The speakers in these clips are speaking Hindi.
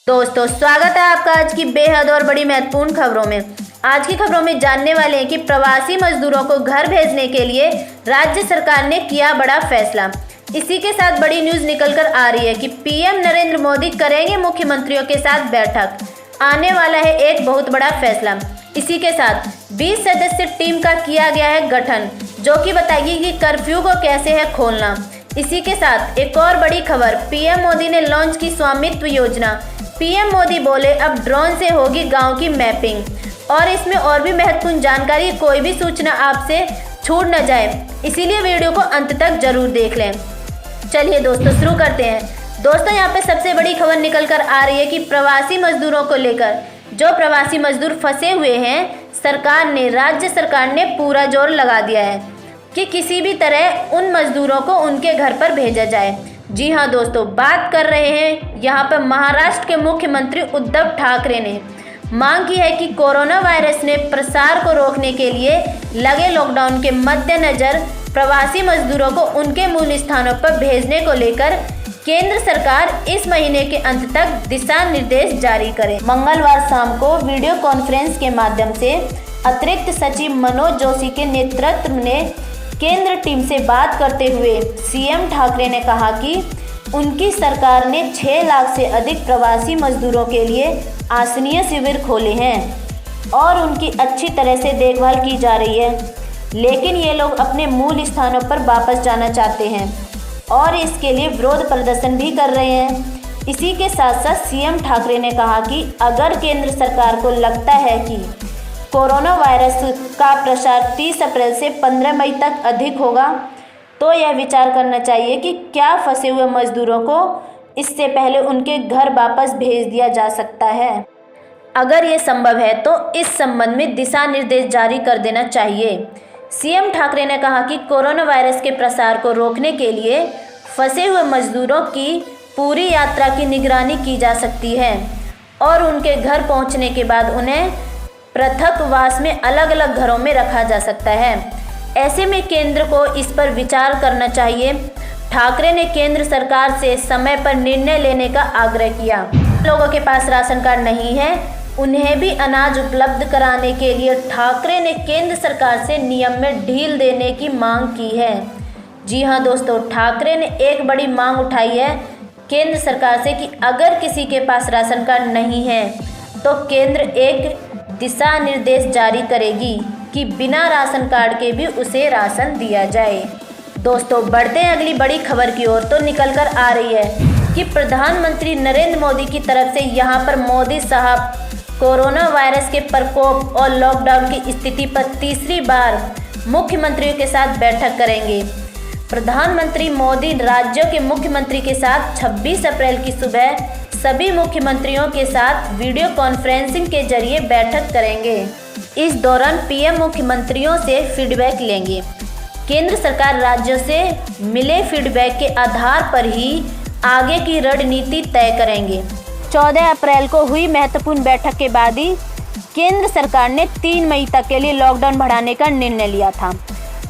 दोस्तों स्वागत है आपका आज की बेहद और बड़ी महत्वपूर्ण खबरों में। आज की खबरों में जानने वाले हैं कि प्रवासी मजदूरों को घर भेजने के लिए राज्य सरकार ने किया बड़ा फैसला। इसी के साथ बड़ी न्यूज निकल कर आ रही है कि पीएम नरेंद्र मोदी करेंगे मुख्यमंत्रियों के साथ बैठक। आने वाला है एक बहुत बड़ा फैसला। इसी के साथ 20 सदस्य टीम का किया गया है गठन, जो कि बताएगी कि कर्फ्यू को कैसे है खोलना। इसी के साथ एक और बड़ी खबर, पीएम मोदी ने लॉन्च की स्वामित्व योजना। पीएम मोदी बोले अब ड्रोन से होगी गांव की मैपिंग। और इसमें और भी महत्वपूर्ण जानकारी, कोई भी सूचना आपसे छूट न जाए, इसीलिए वीडियो को अंत तक जरूर देख लें। चलिए दोस्तों शुरू करते हैं। दोस्तों यहाँ पे सबसे बड़ी खबर निकल कर आ रही है कि प्रवासी मजदूरों को लेकर, जो प्रवासी मजदूर फंसे हुए हैं, राज्य सरकार ने पूरा जोर लगा दिया है कि किसी भी तरह उन मजदूरों को उनके घर पर भेजा जाए। जी हाँ दोस्तों, बात कर रहे हैं यहाँ पर महाराष्ट्र के मुख्यमंत्री उद्धव ठाकरे ने मांग की है कि कोरोना वायरस ने प्रसार को रोकने के लिए लगे लॉकडाउन के मद्देनजर प्रवासी मजदूरों को उनके मूल स्थानों पर भेजने को लेकर केंद्र सरकार इस महीने के अंत तक दिशा निर्देश जारी करे। मंगलवार शाम को वीडियो कॉन्फ्रेंस के माध्यम से अतिरिक्त सचिव मनोज जोशी के नेतृत्व में केंद्र टीम से बात करते हुए सीएम ठाकरे ने कहा कि उनकी सरकार ने 6 लाख से अधिक प्रवासी मजदूरों के लिए आश्रय शिविर खोले हैं और उनकी अच्छी तरह से देखभाल की जा रही है, लेकिन ये लोग अपने मूल स्थानों पर वापस जाना चाहते हैं और इसके लिए विरोध प्रदर्शन भी कर रहे हैं। इसी के साथ साथ सीएम ठाकरे ने कहा कि अगर केंद्र सरकार को लगता है कि कोरोना वायरस का प्रसार 30 अप्रैल से 15 मई तक अधिक होगा, तो यह विचार करना चाहिए कि क्या फंसे हुए मजदूरों को इससे पहले उनके घर वापस भेज दिया जा सकता है। अगर ये संभव है तो इस संबंध में दिशा निर्देश जारी कर देना चाहिए। सीएम ठाकरे ने कहा कि कोरोना वायरस के प्रसार को रोकने के लिए फंसे हुए मजदूरों की पूरी यात्रा की निगरानी की जा सकती है और उनके घर पहुंचने के बाद उन्हें पृथकवास में अलग अलग घरों में रखा जा सकता है। ऐसे में केंद्र को इस पर विचार करना चाहिए। ठाकरे ने केंद्र सरकार से समय पर निर्णय लेने का आग्रह किया। लोगों के पास राशन कार्ड नहीं है, उन्हें भी अनाज उपलब्ध कराने के लिए ठाकरे ने केंद्र सरकार से नियम में ढील देने की मांग की है। जी हाँ दोस्तों, ठाकरे ने एक बड़ी मांग उठाई है केंद्र सरकार से कि अगर किसी के पास राशन कार्ड नहीं है तो केंद्र एक दिशा निर्देश जारी करेगी कि बिना राशन कार्ड के भी उसे राशन दिया जाए। दोस्तों बढ़ते हैं अगली बड़ी खबर की ओर। तो निकल कर आ रही है कि प्रधानमंत्री नरेंद्र मोदी की तरफ से यहाँ पर मोदी साहब कोरोना वायरस के प्रकोप और लॉकडाउन की स्थिति पर तीसरी बार मुख्यमंत्रियों के साथ बैठक करेंगे। प्रधानमंत्री मोदी राज्यों के मुख्यमंत्री के साथ 26 अप्रैल की सुबह सभी मुख्यमंत्रियों के साथ वीडियो कॉन्फ्रेंसिंग के जरिए बैठक करेंगे। इस दौरान पीएम मुख्यमंत्रियों से फीडबैक लेंगे। केंद्र सरकार राज्यों से मिले फीडबैक के आधार पर ही आगे की रणनीति तय करेंगे। 14 अप्रैल को हुई महत्वपूर्ण बैठक के बाद ही केंद्र सरकार ने 3 मई तक के लिए लॉकडाउन बढ़ाने का निर्णय लिया था।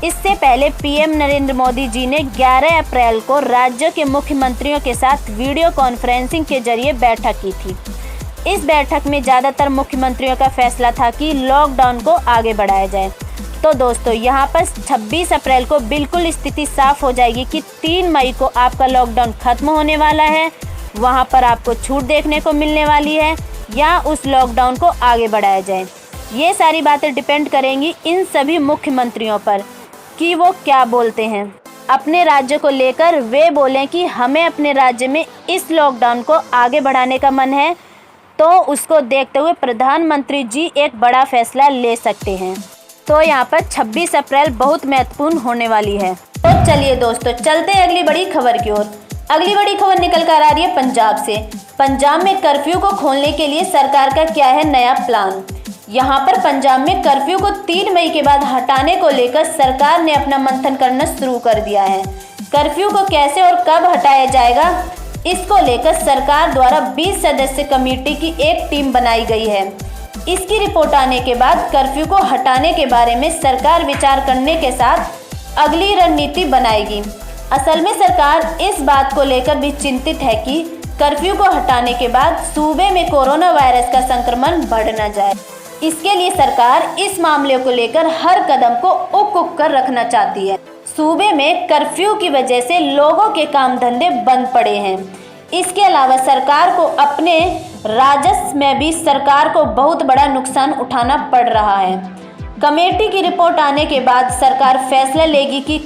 इससे पहले पीएम नरेंद्र मोदी जी ने 11 अप्रैल को राज्यों के मुख्यमंत्रियों के साथ वीडियो कॉन्फ्रेंसिंग के जरिए बैठक की थी। इस बैठक में ज़्यादातर मुख्यमंत्रियों का फैसला था कि लॉकडाउन को आगे बढ़ाया जाए। तो दोस्तों यहाँ पर 26 अप्रैल को बिल्कुल स्थिति साफ हो जाएगी कि 3 मई को आपका लॉकडाउन खत्म होने वाला है, वहाँ पर आपको छूट देखने को मिलने वाली है या उस लॉकडाउन को आगे बढ़ाया जाए। ये सारी बातें डिपेंड करेंगी इन सभी मुख्यमंत्रियों पर कि वो क्या बोलते हैं। अपने राज्य को लेकर वे बोलें कि हमें अपने राज्य में इस लॉकडाउन को आगे बढ़ाने का मन है, तो उसको देखते हुए प्रधानमंत्री जी एक बड़ा फैसला ले सकते हैं। तो यहाँ पर 26 अप्रैल बहुत महत्वपूर्ण होने वाली है। तो चलिए दोस्तों चलते हैं अगली बड़ी खबर की ओर। अगली बड़ी खबर निकल कर आ रही है पंजाब से। पंजाब में कर्फ्यू को खोलने के लिए सरकार का क्या है नया प्लान। यहाँ पर पंजाब में कर्फ्यू को 3 मई के बाद हटाने को लेकर सरकार ने अपना मंथन करना शुरू कर दिया है। कर्फ्यू को कैसे और कब हटाया जाएगा, इसको लेकर सरकार द्वारा 20 सदस्य कमेटी की एक टीम बनाई गई है। इसकी रिपोर्ट आने के बाद कर्फ्यू को हटाने के बारे में सरकार विचार करने के साथ अगली रणनीति बनाएगी। असल में सरकार इस बात को लेकर भी चिंतित है कि कर्फ्यू को हटाने के बाद सूबे में कोरोना वायरस का संक्रमण बढ़ न जाए। इसके लिए सरकार इस मामले को लेकर हर कदम को उक कर रखना चाहती है। सूबे में कर्फ्यू की वजह से लोगों के काम धंधे बंद पड़े हैं। इसके अलावा सरकार को अपने राजस्व में भी सरकार को बहुत बड़ा नुकसान उठाना पड़ रहा है। कमेटी की रिपोर्ट आने के बाद सरकार फैसला लेगी कि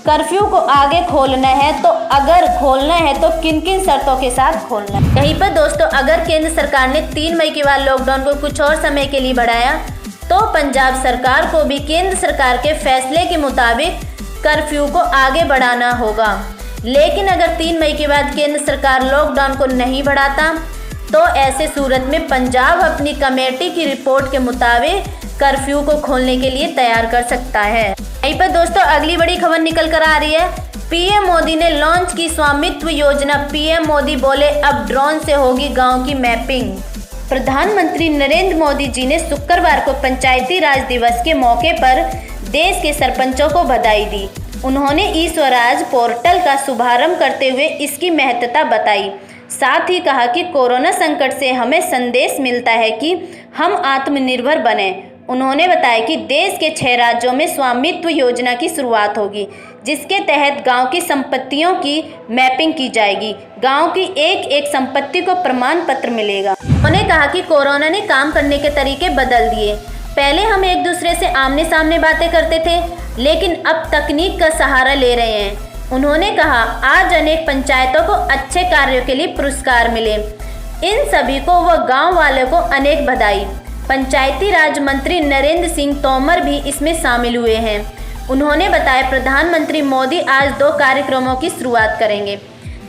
कर्फ्यू को आगे खोलना है तो अगर खोलना है तो किन किन शर्तों के साथ खोलना है। यहीं पर दोस्तों, अगर केंद्र सरकार ने 3 मई के बाद लॉकडाउन को कुछ और समय के लिए बढ़ाया तो पंजाब सरकार को भी केंद्र सरकार के फैसले के मुताबिक कर्फ्यू को आगे बढ़ाना होगा। लेकिन अगर 3 मई के बाद केंद्र सरकार लॉकडाउन को नहीं बढ़ाता तो ऐसे सूरत में पंजाब अपनी कमेटी की रिपोर्ट के मुताबिक कर्फ्यू को खोलने के लिए तैयार कर सकता है। यहीं पर दोस्तों, अगली बड़ी खबर निकल कर आ रही है। पीएम मोदी ने लॉन्च की स्वामित्व योजना। पीएम मोदी बोले अब ड्रोन से होगी गांव की मैपिंग। प्रधानमंत्री नरेंद्र मोदी जी ने शुक्रवार को पंचायती राज दिवस के मौके पर देश के सरपंचों को बधाई दी। उन्होंने ई स्वराज पोर्टल का शुभारंभ करते हुए इसकी महत्ता बताई। साथ ही कहा कि कोरोना संकट से हमें संदेश मिलता है कि हम आत्मनिर्भर बने। उन्होंने बताया कि देश के 6 राज्यों में स्वामित्व योजना की शुरुआत होगी, जिसके तहत गांव की संपत्तियों की मैपिंग की जाएगी। गांव की एक संपत्ति को प्रमाण पत्र मिलेगा। उन्होंने कहा कि कोरोना ने काम करने के तरीके बदल दिए। पहले हम एक दूसरे से आमने सामने बातें करते थे, लेकिन अब तकनीक का सहारा ले रहे हैं। उन्होंने कहा आज अनेक पंचायतों को अच्छे कार्यों के लिए पुरस्कार मिले। इन सभी को व गाँव वालों को अनेक बधाई। पंचायती राज मंत्री नरेंद्र सिंह तोमर भी इसमें शामिल हुए हैं। उन्होंने बताया प्रधानमंत्री मोदी आज 2 कार्यक्रमों की शुरुआत करेंगे।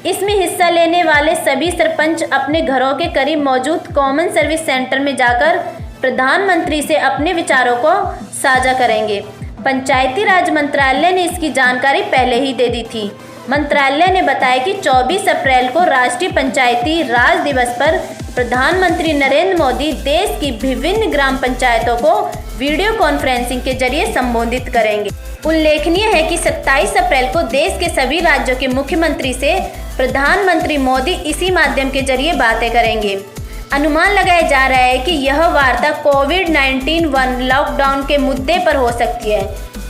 इसमें हिस्सा लेने वाले सभी सरपंच अपने घरों के करीब मौजूद कॉमन सर्विस सेंटर में जाकर प्रधानमंत्री से अपने विचारों को साझा करेंगे। पंचायती राज मंत्रालय ने इसकी जानकारी पहले ही दे दी थी। मंत्रालय ने बताया कि 24 अप्रैल को राष्ट्रीय पंचायती राज दिवस पर प्रधानमंत्री नरेंद्र मोदी देश की विभिन्न ग्राम पंचायतों को वीडियो कॉन्फ्रेंसिंग के जरिए संबोधित करेंगे। उल्लेखनीय है कि 27 अप्रैल को देश के सभी राज्यों के मुख्यमंत्री से प्रधानमंत्री मोदी इसी माध्यम के जरिए बातें करेंगे। अनुमान लगाया जा रहा है कि यह वार्ता कोविड-19 लॉकडाउन के मुद्दे पर हो सकती है।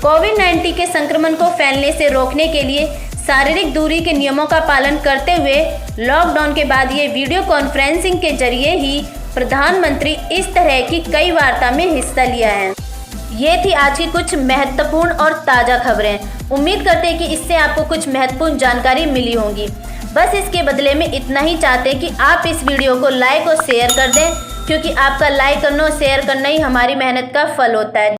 कोविड-19 के संक्रमण को फैलने से रोकने के लिए शारीरिक दूरी के नियमों का पालन करते हुए लॉकडाउन के बाद ये वीडियो कॉन्फ्रेंसिंग के जरिए ही प्रधानमंत्री इस तरह की कई वार्ता में हिस्सा लिया है। ये थी आज की कुछ महत्वपूर्ण और ताज़ा खबरें। उम्मीद करते हैं कि इससे आपको कुछ महत्वपूर्ण जानकारी मिली होगी। बस इसके बदले में इतना ही चाहते हैं कि आप इस वीडियो को लाइक और शेयर कर दें, क्योंकि आपका लाइक करना और शेयर करना ही हमारी मेहनत का फल होता है।